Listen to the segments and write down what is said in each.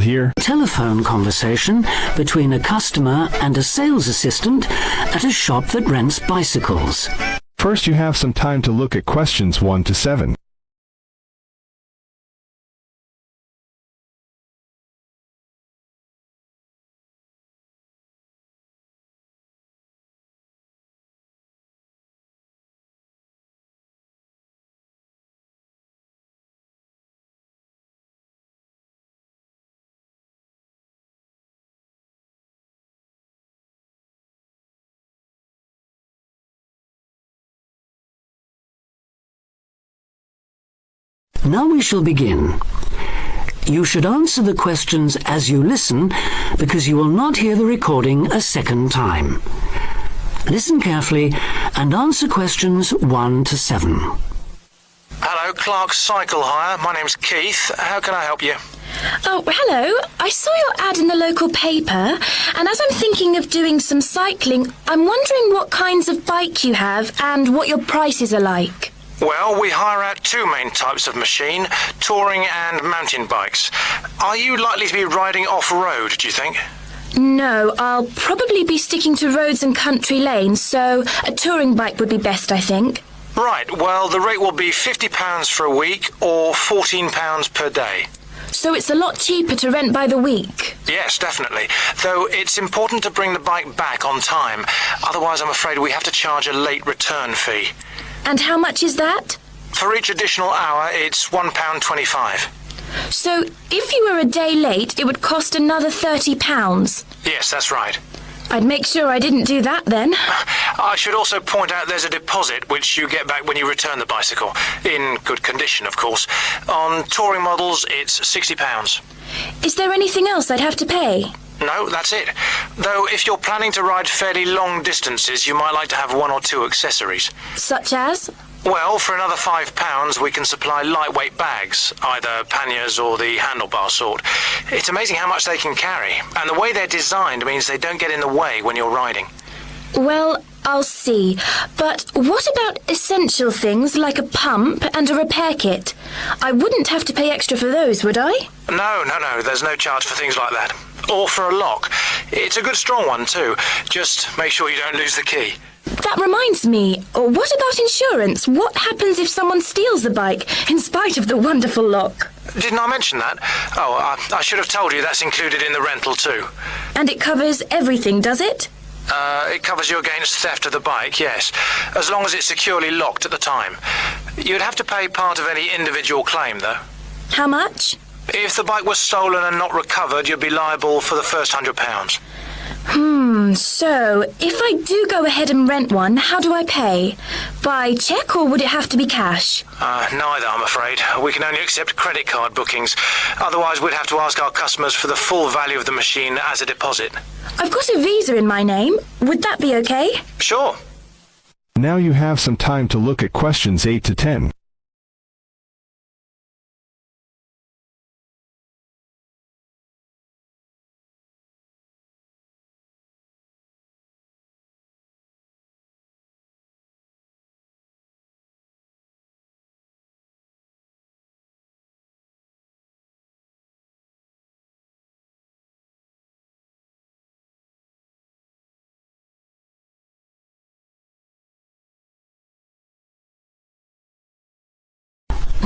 here? Telephone conversation between a customer and a sales assistant at a shop that rents bicycles. First, you have some time to look at questions 1 to 7. Now we shall begin. You should answer the questions as you listen, because you will not hear the recording a second time. Listen carefully and answer questions 1 to 7. Hello, Clark's Cycle Hire. My name's Keith. How can I help you? Oh, hello. I saw your ad in the local paper, and as I'm thinking of doing some cycling, I'm wondering what kinds of bike you have and what your prices are like. Well, we hire out 2 main types of machine, touring and mountain bikes. Are you likely to be riding off-road, do you think? No, I'll probably be sticking to roads and country lanes, so a touring bike would be best, I think. Right, well, the rate will be £50 for a week or £14 per day. So it's a lot cheaper to rent by the week? Yes, definitely. Though it's important to bring the bike back on time. Otherwise, I'm afraid we have to charge a late return fee. And how much is that? For each additional hour, it's £1.25. So if you were a day late, it would cost another £30? Yes, that's right. I'd make sure I didn't do that then. I should also point out there's a deposit which you get back when you return the bicycle. In good condition, of course. On touring models, it's £60. Is there anything else I'd have to pay? No, that's it. Though if you're planning to ride fairly long distances, you might like to have 1 or 2 accessories. Such as? Well, for another £5, we can supply lightweight bags, either panniers or the handlebar sort. It's amazing how much they can carry, and the way they're designed means they don't get in the way when you're riding. Well, I'll see. But what about essential things like a pump and a repair kit? I wouldn't have to pay extra for those, would I? No, there's no charge for things like that. Or for a lock. It's a good strong one too. Just make sure you don't lose the key. That reminds me, what about insurance? What happens if someone steals the bike, in spite of the wonderful lock? Didn't I mention that? Oh, I should have told you that's included in the rental too. And it covers everything, does it? It covers you against theft of the bike, yes, as long as it's securely locked at the time. You'd have to pay part of any individual claim, though. How much? If the bike was stolen and not recovered, you'd be liable for the first £100. So, if I do go ahead and rent one, how do I pay? By cheque or would it have to be cash? Neither, I'm afraid. We can only accept credit card bookings. Otherwise, we'd have to ask our customers for the full value of the machine as a deposit. I've got a visa in my name. Would that be okay? Sure. Now you have some time to look at questions 8 to 10.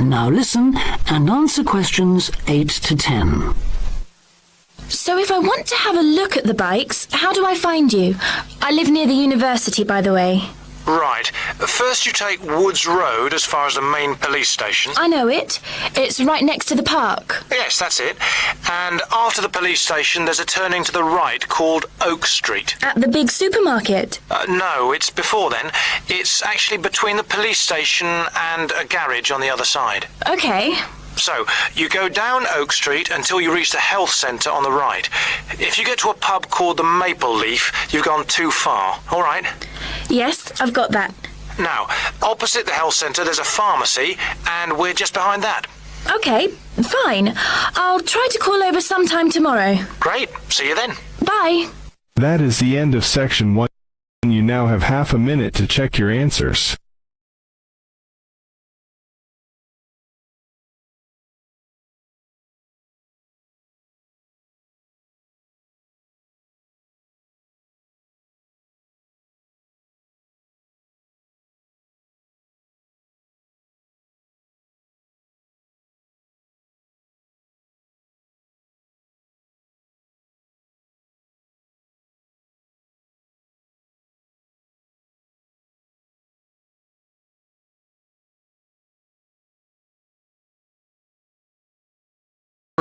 Now listen and answer questions 8 to 10. So if I want to have a look at the bikes, how do I find you? I live near the university, by the way. Right. First you take Woods Road as far as the main police station. I know it. It's right next to the park. Yes, that's it. And after the police station, there's a turning to the right called Oak Street. At the big supermarket? No, it's before then. It's actually between the police station and a garage on the other side. Okay. So, you go down Oak Street until you reach the health centre on the right. If you get to a pub called the Maple Leaf, you've gone too far, all right? Yes, I've got that. Now, opposite the health centre there's a pharmacy, and we're just behind that. Okay, fine. I'll try to call over sometime tomorrow. Great, see you then. Bye. That is the end of section 1. You now have half a minute to check your answers.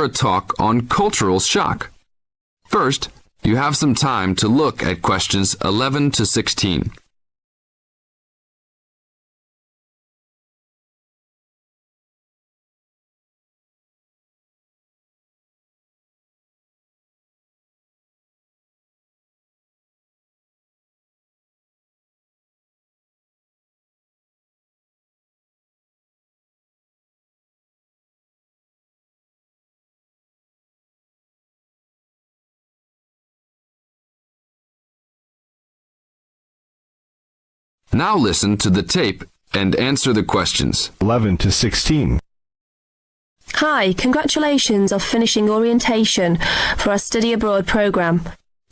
a talk on cultural shock. First, you have some time to look at questions 11 to 16. Now listen to the tape and answer the questions. 11 to 16. Hi, congratulations on finishing orientation for our study abroad programme.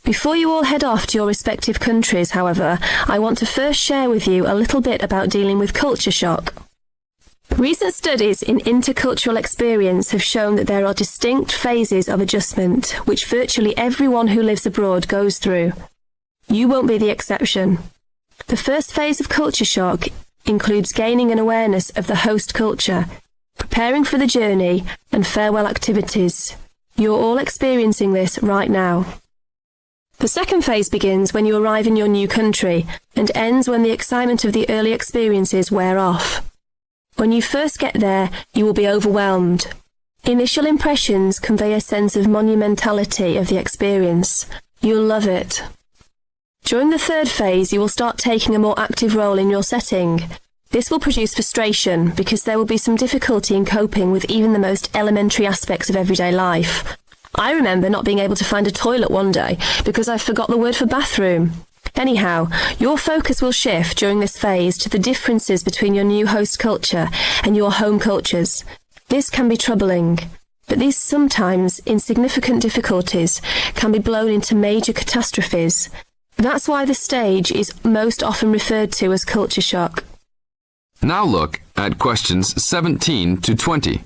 Before you all head off to your respective countries, however, I want to first share with you a little bit about dealing with culture shock. Recent studies in intercultural experience have shown that there are distinct phases of adjustment which virtually everyone who lives abroad goes through. You won't be the exception. The first phase of culture shock includes gaining an awareness of the host culture, preparing for the journey, and farewell activities. You're all experiencing this right now. The second phase begins when you arrive in your new country and ends when the excitement of the early experiences wear off. When you first get there, you will be overwhelmed. Initial impressions convey a sense of monumentality of the experience. You'll love it. During the third phase, you will start taking a more active role in your setting. This will produce frustration because there will be some difficulty in coping with even the most elementary aspects of everyday life. I remember not being able to find a toilet one day because I forgot the word for bathroom. Anyhow, your focus will shift during this phase to the differences between your new host culture and your home cultures. This can be troubling, but these sometimes insignificant difficulties can be blown into major catastrophes. That's why the stage is most often referred to as culture shock. Now look at questions 17 to 20.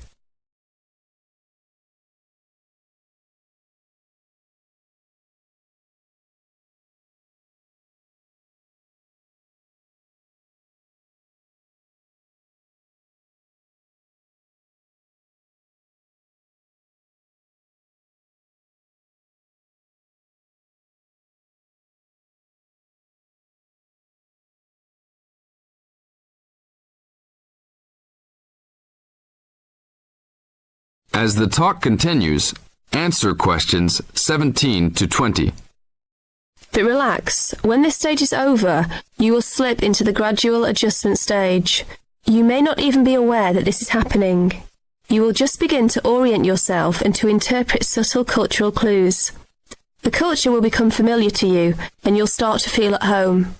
As the talk continues, answer questions 17 to 20. But relax, when this stage is over, you will slip into the gradual adjustment stage. You may not even be aware that this is happening. You will just begin to orient yourself and to interpret subtle cultural clues. The culture will become familiar to you, and you'll start to feel at home.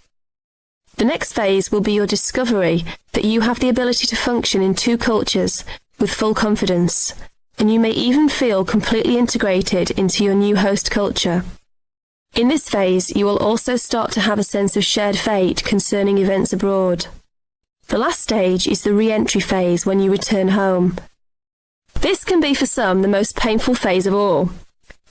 The next phase will be your discovery that you have the ability to function in two cultures with full confidence, and you may even feel completely integrated into your new host culture. In this phase, you will also start to have a sense of shared fate concerning events abroad. The last stage is the re-entry phase when you return home. This can be for some the most painful phase of all.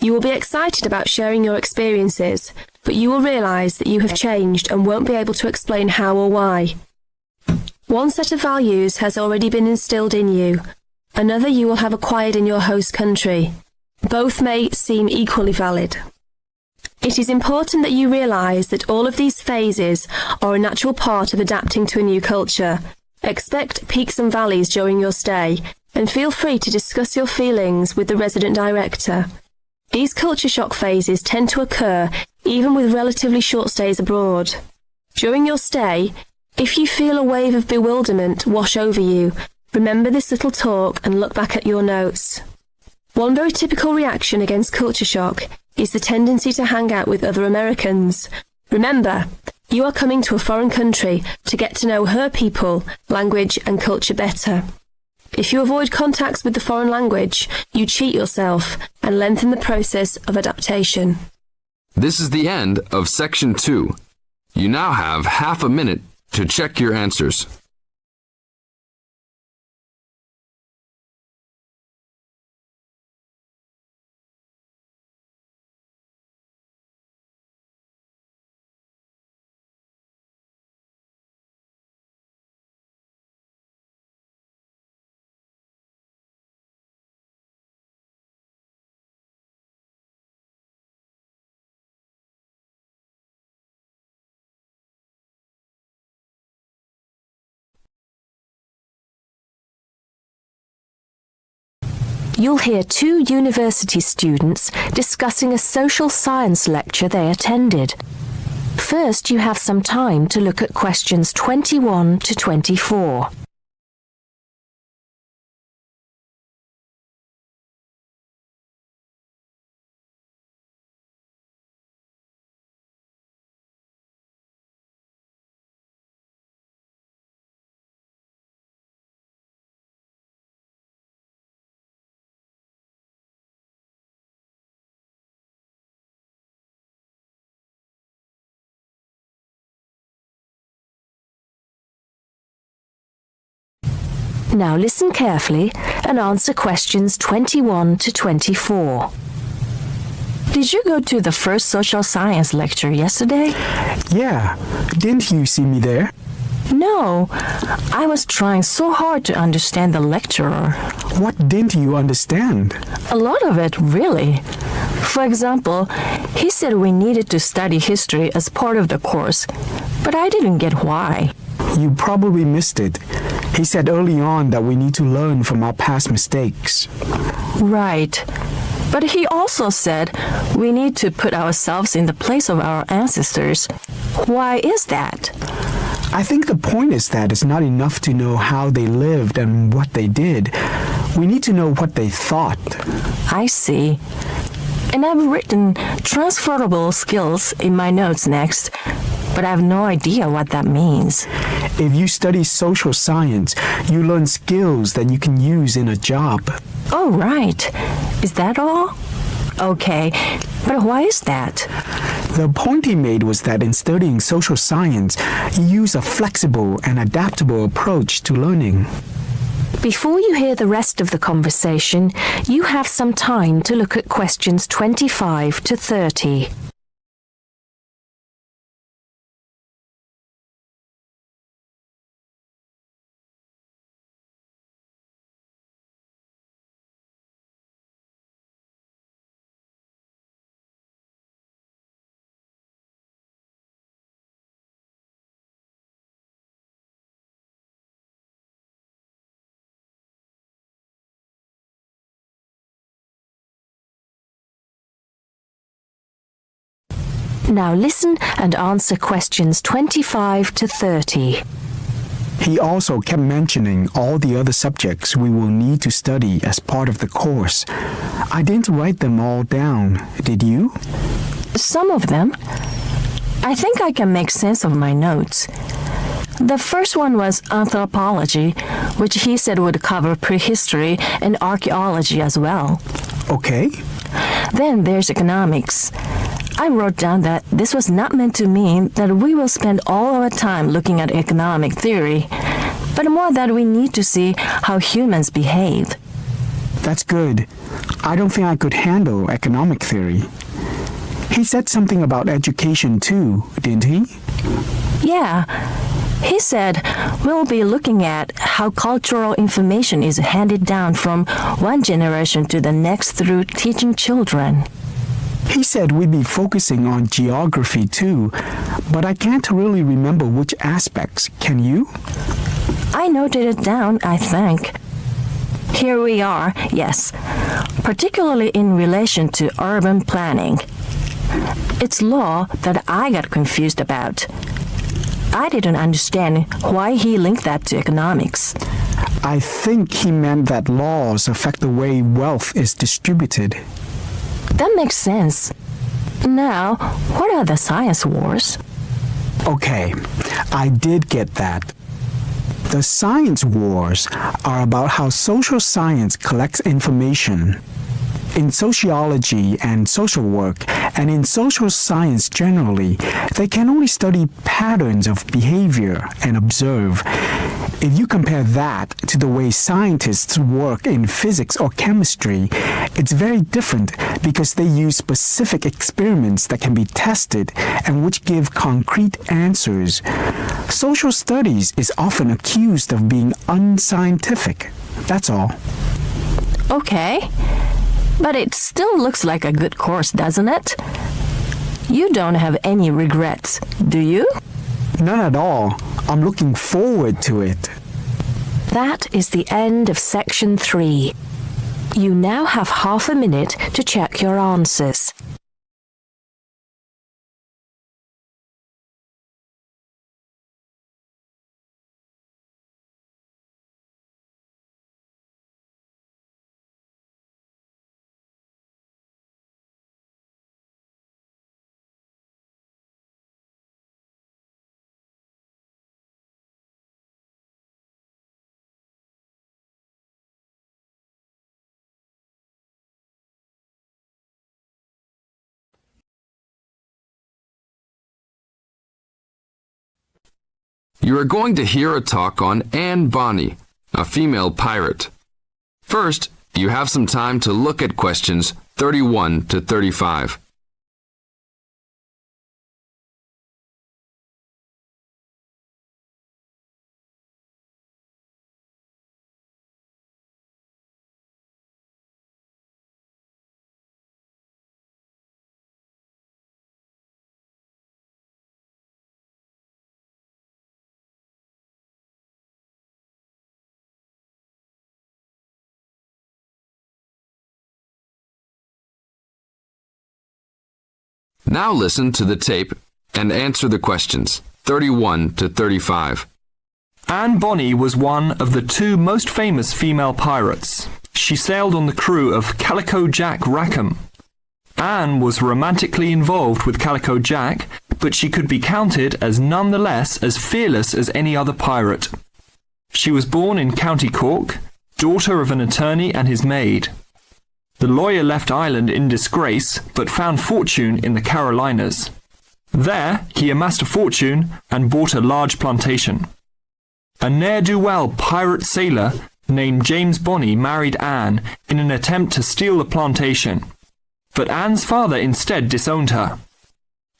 You will be excited about sharing your experiences, but you will realise that you have changed and won't be able to explain how or why. One set of values has already been instilled in you. Another you will have acquired in your host country. Both may seem equally valid. It is important that you realise that all of these phases are a natural part of adapting to a new culture. Expect peaks and valleys during your stay, and feel free to discuss your feelings with the resident director. These culture shock phases tend to occur even with relatively short stays abroad. During your stay, if you feel a wave of bewilderment wash over you, remember this little talk and look back at your notes. One very typical reaction against culture shock is the tendency to hang out with other Americans. Remember, you are coming to a foreign country to get to know her people, language and culture better. If you avoid contacts with the foreign language, you cheat yourself and lengthen the process of adaptation. This is the end of Section 2. You now have half a minute to check your answers. you'll hear two university students discussing a social science lecture they attended. First, you have some time to look at questions 21 to 24. Now listen carefully and answer questions 21 to 24. Did you go to the first social science lecture yesterday? Yeah, didn't you see me there? No, I was trying so hard to understand the lecturer. What didn't you understand? A lot of it, really. For example, he said we needed to study history as part of the course, but I didn't get why. You probably missed it. He said early on that we need to learn from our past mistakes. Right. But he also said we need to put ourselves in the place of our ancestors. Why is that? I think the point is that it's not enough to know how they lived and what they did. We need to know what they thought. I see. And I've written transferable skills in my notes next, but I have no idea what that means. If you study social science, you learn skills that you can use in a job. Oh, right. Is that all? Okay, but why is that? The point he made was that in studying social science, you use a flexible and adaptable approach to learning. Before you hear the rest of the conversation, you have some time to look at questions 25 to 30. Now listen and answer questions 25 to 30. He also kept mentioning all the other subjects we will need to study as part of the course. I didn't write them all down, did you? Some of them. I think I can make sense of my notes. The first one was anthropology, which he said would cover prehistory and archaeology as well. Okay. Then there's economics. I wrote down that this was not meant to mean that we will spend all our time looking at economic theory, but more that we need to see how humans behave. That's good. I don't think I could handle economic theory. He said something about education too, didn't he? Yeah. He said we'll be looking at how cultural information is handed down from one generation to the next through teaching children. He said we'd be focusing on geography too, but I can't really remember which aspects. Can you? I noted it down, I think. Here we are, yes, particularly in relation to urban planning. It's law that I got confused about. I didn't understand why he linked that to economics. I think he meant that laws affect the way wealth is distributed. That makes sense. Now, what are the science wars? Okay, I did get that. The science wars are about how social science collects information. In sociology and social work, and in social science generally, they can only study patterns of behavior and observe. If you compare that to the way scientists work in physics or chemistry, it's very different because they use specific experiments that can be tested and which give concrete answers. Social studies is often accused of being unscientific. That's all. Okay. But it still looks like a good course, doesn't it? You don't have any regrets, do you? None at all. I'm looking forward to it. That is the end of section 3. You now have half a minute to check your answers. You are going to hear a talk on Anne Bonny, a female pirate. First, you have some time to look at questions 31 to 35. Now listen to the tape and answer the questions 31 to 35. Anne Bonny was one of the two most famous female pirates. She sailed on the crew of Calico Jack Rackham. Anne was romantically involved with Calico Jack, but she could be counted as nonetheless as fearless as any other pirate. She was born in County Cork, daughter of an attorney and his maid. The lawyer left Ireland in disgrace, but found fortune in the Carolinas. There, he amassed a fortune and bought a large plantation. A ne'er-do-well pirate sailor named James Bonny married Anne in an attempt to steal the plantation, but Anne's father instead disowned her.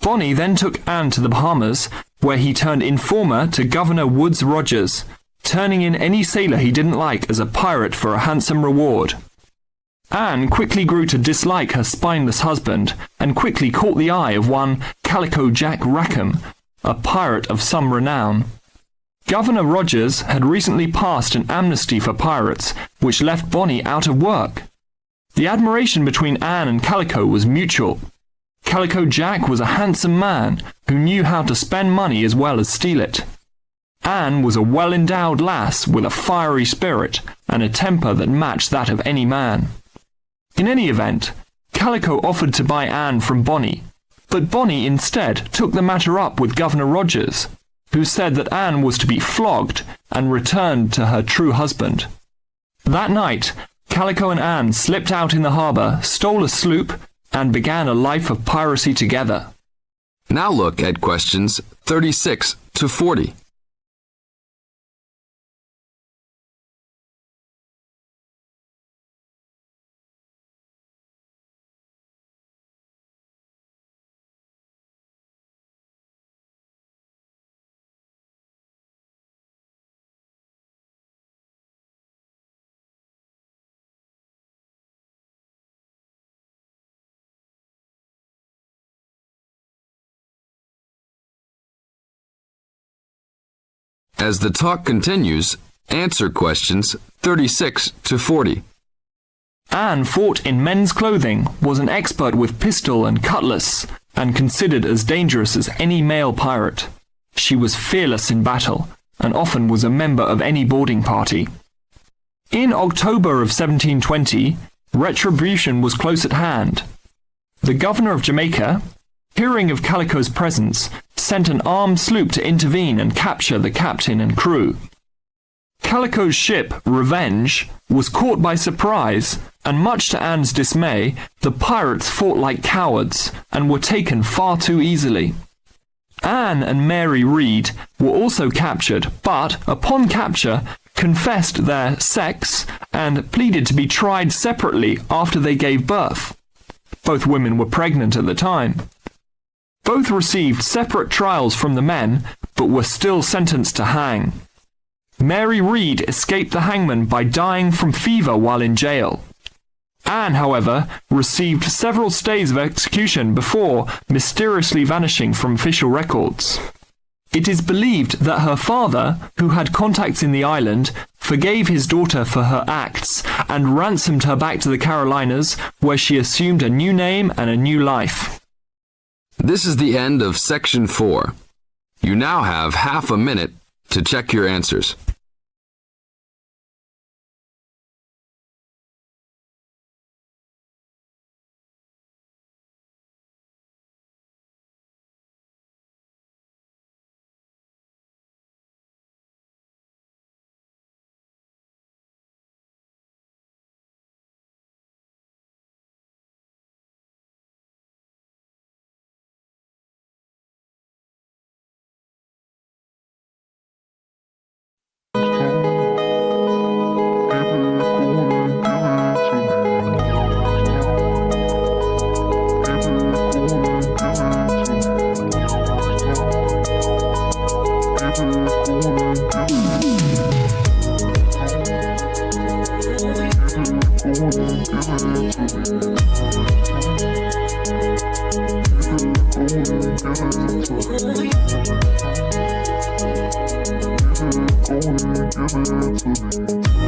Bonny then took Anne to the Bahamas, where he turned informer to Governor Woodes Rogers, turning in any sailor he didn't like as a pirate for a handsome reward. Anne quickly grew to dislike her spineless husband and quickly caught the eye of one Calico Jack Rackham, a pirate of some renown. Governor Rogers had recently passed an amnesty for pirates, which left Bonny out of work. The admiration between Anne and Calico was mutual. Calico Jack was a handsome man who knew how to spend money as well as steal it. Anne was a well-endowed lass with a fiery spirit and a temper that matched that of any man. In any event, Calico offered to buy Anne from Bonny, but Bonny instead took the matter up with Governor Rogers, who said that Anne was to be flogged and returned to her true husband. That night, Calico and Anne slipped out in the harbour, stole a sloop, and began a life of piracy together. Now look at questions 36 to 40. As the talk continues, answer questions 36 to 40. Anne fought in men's clothing, was an expert with pistol and cutlass, and considered as dangerous as any male pirate. She was fearless in battle, and often was a member of any boarding party. In October of 1720, retribution was close at hand. The governor of Jamaica, hearing of Calico's presence, sent an armed sloop to intervene and capture the captain and crew. Calico's ship, Revenge, was caught by surprise, and much to Anne's dismay, the pirates fought like cowards and were taken far too easily. Anne and Mary Read were also captured, but, upon capture, confessed their sex and pleaded to be tried separately after they gave birth. Both women were pregnant at the time. Both received separate trials from the men, but were still sentenced to hang. Mary Read escaped the hangman by dying from fever while in jail. Anne, however, received several stays of execution before mysteriously vanishing from official records. It is believed that her father, who had contacts in the island, forgave his daughter for her acts and ransomed her back to the Carolinas, where she assumed a new name and a new life. This is the end of Section 4. You now have half a minute to check your answers. Give it to me.